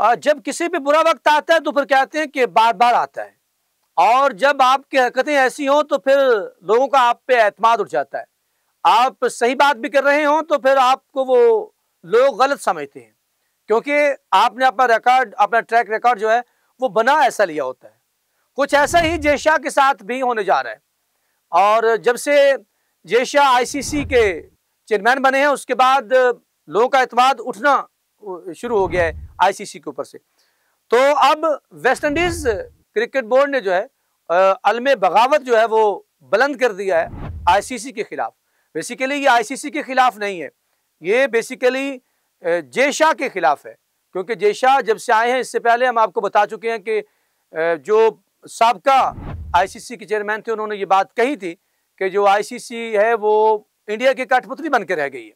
जब किसी पे बुरा वक्त आता है तो फिर कहते हैं कि बार बार आता है, और जब आपकी हरकतें ऐसी हों तो फिर लोगों का आप पे एतमाद उठ जाता है। आप सही बात भी कर रहे हों तो फिर आपको वो लोग गलत समझते हैं, क्योंकि आपने अपना रिकॉर्ड, अपना ट्रैक रिकॉर्ड जो है वो बना ऐसा लिया होता है। कुछ ऐसा ही जय शाह के साथ भी होने जा रहा है। और जब से जय शाह आईसीसी के चेयरमैन बने हैं उसके बाद लोगों का एतमाद उठना शुरू हो गया है आईसीसी के ऊपर से। तो अब वेस्ट इंडीज क्रिकेट बोर्ड ने जो है अलमे बगावत जो है वो बुलंद कर दिया है आईसीसी के खिलाफ। बेसिकली ये आईसीसी के खिलाफ नहीं है, ये बेसिकली जय शाह के खिलाफ है, क्योंकि जय शाह जब से आए हैं, इससे पहले हम आपको बता चुके हैं कि जो साबका आईसीसी के चेयरमैन थे उन्होंने ये बात कही थी कि जो आईसीसी है वो इंडिया की कठपुतली बन के रह गई है।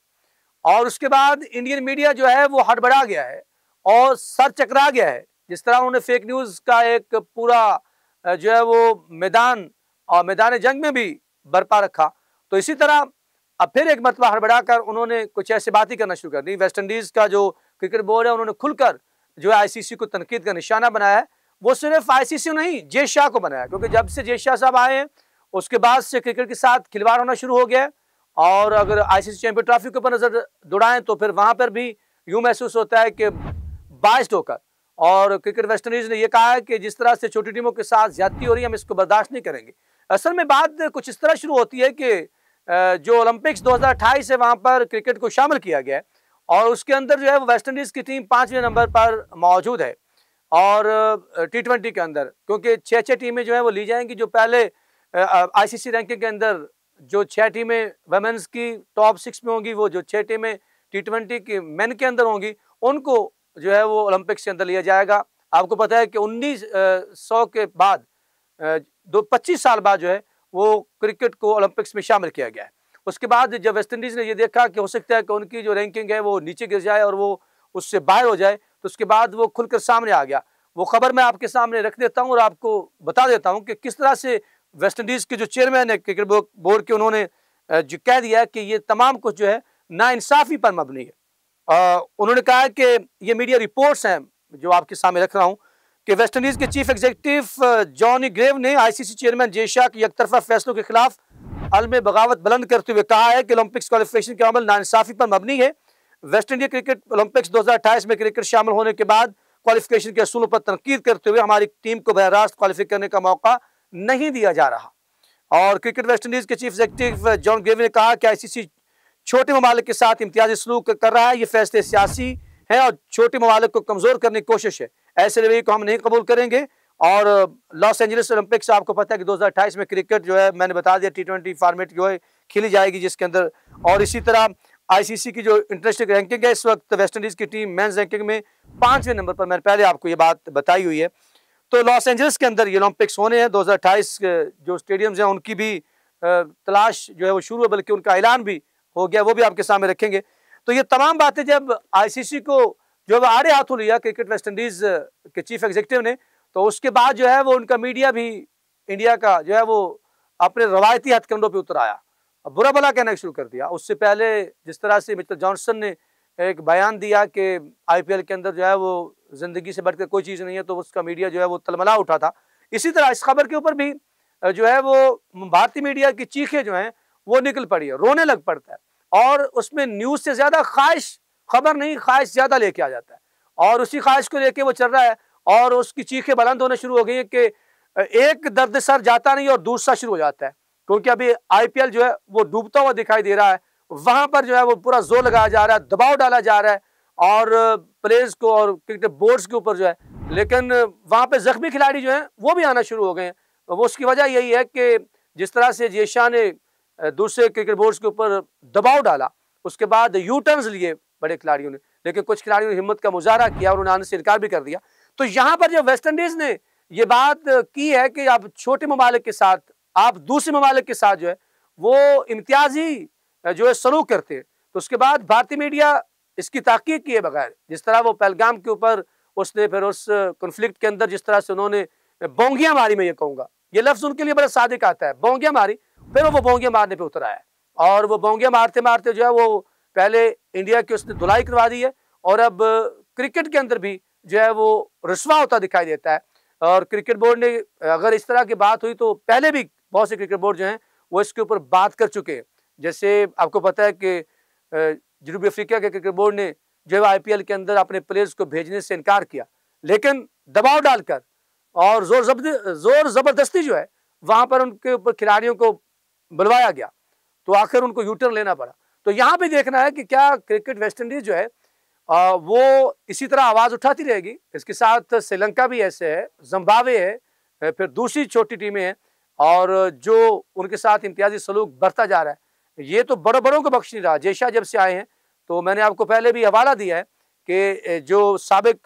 और उसके बाद इंडियन मीडिया जो है वो हड़बड़ा गया है और सर चकरा गया है। जिस तरह उन्होंने फेक न्यूज़ का एक पूरा जो है वो मैदान जंग में भी बरपा रखा, तो इसी तरह अब फिर एक मरतबा हड़बड़ा कर उन्होंने कुछ ऐसी बातें करना शुरू कर दी। वेस्ट इंडीज़ का जो क्रिकेट बोर्ड है उन्होंने खुलकर जो है आईसीसी को तनकीद का निशाना बनाया है। वो सिर्फ आईसीसी नहीं, जय शाह को बनाया, क्योंकि जब से जय शाह साहब आए हैं उसके बाद से क्रिकेट के साथ खिलवाड़ होना शुरू हो गया है। और अगर आईसीसी चैंपियन ट्रॉफी के ऊपर नजर दौड़ाएं तो फिर वहां पर भी यूं महसूस होता है कि बाइस्ड होकर, और क्रिकेट वेस्ट इंडीज ने यह कहा है कि जिस तरह से छोटी टीमों के साथ ज्यादती हो रही है हम इसको बर्दाश्त नहीं करेंगे। असल में बात कुछ इस तरह शुरू होती है कि जो ओलंपिक्स 2028 है वहां पर क्रिकेट को शामिल किया गया है और उसके अंदर जो है वो वेस्ट इंडीज की टीम 5वें नंबर पर मौजूद है। और T20 के अंदर क्योंकि 6 टीमें जो है वो ली जाएंगी, जो पहले आईसीसी रैंकिंग के अंदर जो 6 टीमें वुमेन्स की टॉप 6 में होंगी, वो जो 6 टीमें T20 की मेन के अंदर होंगी उनको जो है वो ओलंपिक्स के अंदर लिया जाएगा। आपको पता है कि 1900 के बाद 25 साल बाद जो है वो क्रिकेट को ओलंपिक्स में शामिल किया गया है। उसके बाद जब वेस्ट इंडीज़ ने ये देखा कि हो सकता है कि उनकी जो रैंकिंग है वो नीचे गिर जाए और वो उससे बाहर हो जाए, तो उसके बाद वो खुलकर सामने आ गया। वो खबर मैं आपके सामने रख देता हूँ और आपको बता देता हूँ कि किस तरह से वेस्ट इंडीज़ के जो चेयरमैन है क्रिकेट बोर्ड के, उन्होंने जो कह दिया है कि ये तमाम कुछ जो है नाइंसाफ़ी पर मबनी है। उन्होंने कहा कि ये मीडिया रिपोर्ट्स हैं जो आपके सामने रख रहा हूँ कि वेस्ट इंडीज़ के चीफ एग्जीक्यूटिव जॉनी ग्रेव ने आईसीसी चेयरमैन जय शाह के एकतरफा फैसलों के खिलाफ अलमे बगावत बुलंद करते हुए कहा है कि ओलंपिक्स क्वालिफिकेशन का अमल नाइंसाफ़ी पर मबनी है। वेस्ट इंडिया क्रिकेट ओलंपिक्स 2028 में क्रिकेट शामिल होने के बाद क्वालिफिकेशन के असूलों पर तनकीद करते हुए हमारी टीम को बराह रास्त क्वालिफाई करने का मौका नहीं दिया जा रहा। और क्रिकेट वेस्ट इंडीज़ के चीफ एग्जीक्यूटिव जॉन ग्रेव ने कहा कि आईसीसी छोटे ममालिक के साथ इम्तियाजी सलूक कर रहा है। ये फैसले सियासी हैं और छोटे ममालिक को कमज़ोर करने की कोशिश है। ऐसे रवैये को हम नहीं कबूल करेंगे। और लॉस एंजलिस ओलंपिक्स आपको पता है कि 2028 में क्रिकेट जो है मैंने बता दिया T20 फॉर्मेट जो है खेली जाएगी जिसके अंदर, और इसी तरह आईसीसी की जो इंटरनेशनल रैंकिंग है इस वक्त वेस्ट इंडीज़ की टीम मेंस रैंकिंग में 5वें नंबर पर, मैंने पहले आपको ये बात बताई हुई है। तो लॉस एंजलिस के अंदर ये ओलंपिक्स होने हैं। 2028 जो स्टेडियम्स हैं उनकी भी तलाश जो है वो शुरू है, बल्कि उनका ऐलान भी हो गया, वो भी आपके सामने रखेंगे। तो ये तमाम बातें जब आईसीसी को जो है आड़े हाथों लिया क्रिकेट वेस्ट इंडीज़ के चीफ एग्जीक्यूटिव ने, तो उसके बाद जो है वो उनका मीडिया भी इंडिया का जो है वो अपने रवायती हथकंडों पे उतर आया, बुरा भला कहना शुरू कर दिया। उससे पहले जिस तरह से मिस्टर जॉनसन ने एक बयान दिया कि आईपीएल के अंदर जो है वो ज़िंदगी से बढ़कर कोई चीज़ नहीं है, तो उसका मीडिया जो है वो तलमला उठा था। इसी तरह इस खबर के ऊपर भी जो है वो भारतीय मीडिया की चीखें जो हैं वो निकल पड़ी है, रोने लग पड़ता है। और उसमें न्यूज़ से ज़्यादा ख्वाहिश खबर नहीं, ख्वाहिश ज़्यादा लेके आ जाता है और उसी ख्वाहिश को लेके वो चल रहा है और उसकी चीखें बुलंद होना शुरू हो गई है कि एक दर्द सर जाता नहीं और दूसरा शुरू हो जाता है, क्योंकि अभी आईपीएल जो है वो डूबता हुआ दिखाई दे रहा है। वहां पर जो है वो पूरा जोर लगाया जा रहा है, दबाव डाला जा रहा है और प्लेयर्स को और क्रिकेट बोर्ड्स के ऊपर जो है, लेकिन वहां पे जख्मी खिलाड़ी जो हैं वो भी आना शुरू हो गए हैं। वो उसकी वजह यही है कि जिस तरह से जय शाह ने दूसरे क्रिकेट बोर्ड्स के ऊपर दबाव डाला, उसके बाद यू टर्न्स लिए बड़े खिलाड़ियों ने, लेकिन कुछ खिलाड़ियों ने हिम्मत का मुजाहरा किया और उन्होंने आने से इनकार भी कर दिया। तो यहाँ पर जो वेस्ट इंडीज़ ने ये बात की है कि आप छोटे ममालिक के साथ, आप दूसरे ममालिक के साथ जो है वो इम्तियाजी जो है सलूक करते हैं। तो उसके बाद भारतीय मीडिया इसकी ताक़ीद किए बगैर, जिस तरह वो पहलगाम के ऊपर उसने फिर उस कॉन्फ्लिक्ट के अंदर जिस तरह से उन्होंने बोंगियाँ मारी, मैं ये कहूँगा ये लफ्ज़ उनके लिए बड़ा सादिक आता है, बोंगियाँ मारी, फिर वो बोंगियाँ मारने पर उतर आया और वो बोंगियाँ मारते मारते जो है वो पहले इंडिया की उसने धुलाई करवा दी है और अब क्रिकेट के अंदर भी जो है वो रुस्वा होता दिखाई देता है। और क्रिकेट बोर्ड ने अगर इस तरह की बात हुई तो पहले भी बहुत से क्रिकेट बोर्ड जो हैं वो इसके ऊपर बात कर चुके हैं। जैसे आपको पता है कि जनूबी अफ्रीका के क्रिकेट बोर्ड ने जो है आईपीएल के अंदर अपने प्लेयर्स को भेजने से इनकार किया, लेकिन दबाव डालकर और जोर जबरदस्ती जो है वहां पर उनके ऊपर खिलाड़ियों को बुलवाया गया, तो आखिर उनको यूटर्न लेना पड़ा। तो यहाँ भी देखना है कि क्या क्रिकेट वेस्ट इंडीज जो है वो इसी तरह आवाज उठाती रहेगी। इसके साथ श्रीलंका भी ऐसे है, जिम्बाब्वे है, फिर दूसरी छोटी टीमें हैं और जो उनके साथ इम्तियाजी सलूक बढ़ता जा रहा है। ये तो बड़ों को बख्श नहीं रहा। जेशा जब से आए हैं तो मैंने आपको पहले भी हवाला दिया है कि जो साबिक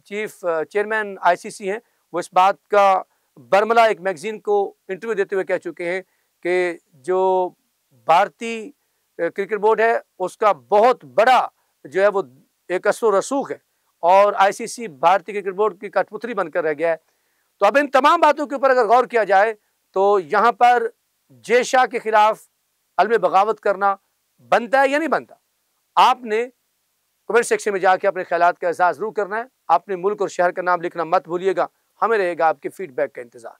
चीफ चेयरमैन आईसीसी हैं वो इस बात का बरमला एक मैगजीन को इंटरव्यू देते हुए कह चुके हैं कि जो भारतीय क्रिकेट बोर्ड है उसका बहुत बड़ा जो है वो एक असर रसूख है और आईसीसी भारतीय क्रिकेट बोर्ड की कठपुतली बनकर रह गया है। तो अब इन तमाम बातों के ऊपर अगर गौर किया जाए तो यहाँ पर जेशा के खिलाफ अलम बगावत करना बनता है या नहीं बनता? आपने कमेंट सेक्शन में जाके अपने ख्यालात का एहसास जरूर करना है। अपने मुल्क और शहर का नाम लिखना मत भूलिएगा। हमें रहेगा आपके फीडबैक का इंतजार।